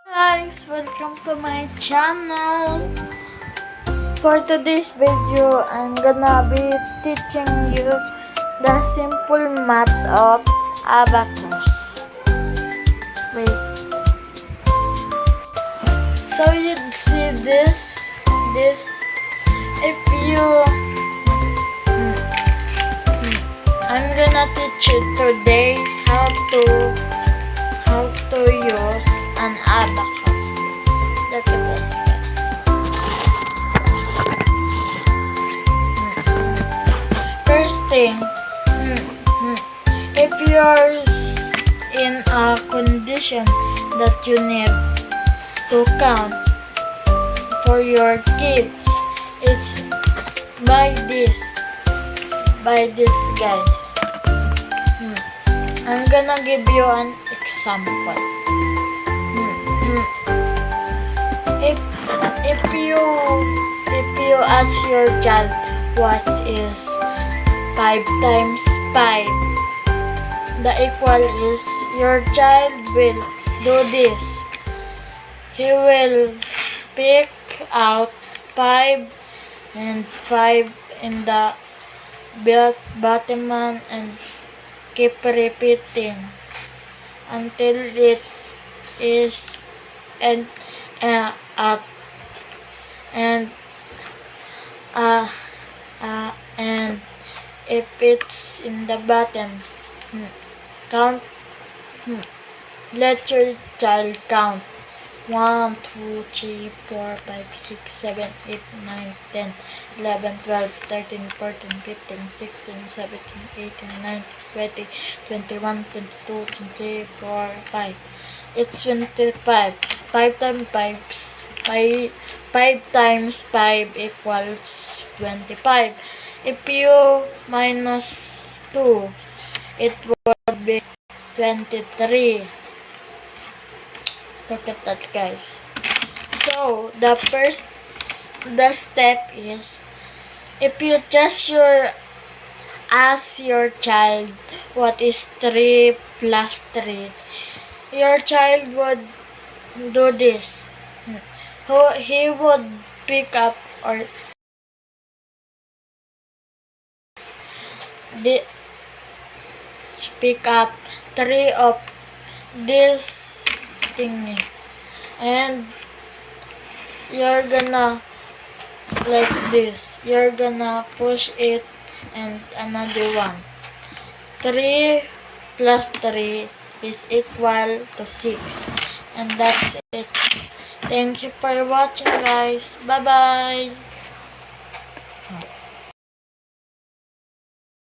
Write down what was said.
Guys, welcome to my channel. For today's video, I'm gonna be teaching you the simple math of abacus. Wait. So you see this, if you, I'm gonna teach you today how to use an abacus. Look at this. First thing, if you're in a condition that you need to count for your kids, it's by this guys. I'm gonna give you an example. If you ask your child what is 5 times 5, the equal is, your child will do this. He will pick out 5 and 5 in the bottom one and keep repeating until it is and if it's in the bottom, count. Let your child count 1, 2, 3, 4, 5, 6, 7, 8, 9, 10, 11, 12, 13, 14, 15, 16, 17, 18, 19, 20, 21, 22, 23, 24, 5. It's 25. 5 times 5 equals 25. If you minus 2, it would be 23. Look at that, guys. So the step is, if you just ask your child what is 3 plus 3, your child would do this. He would pick up pick up 3 of this thingy, and you're gonna like this. You're gonna push it and another one. 3 plus 3 is equal to 6, and that's it. Thank you for watching, guys. Bye bye.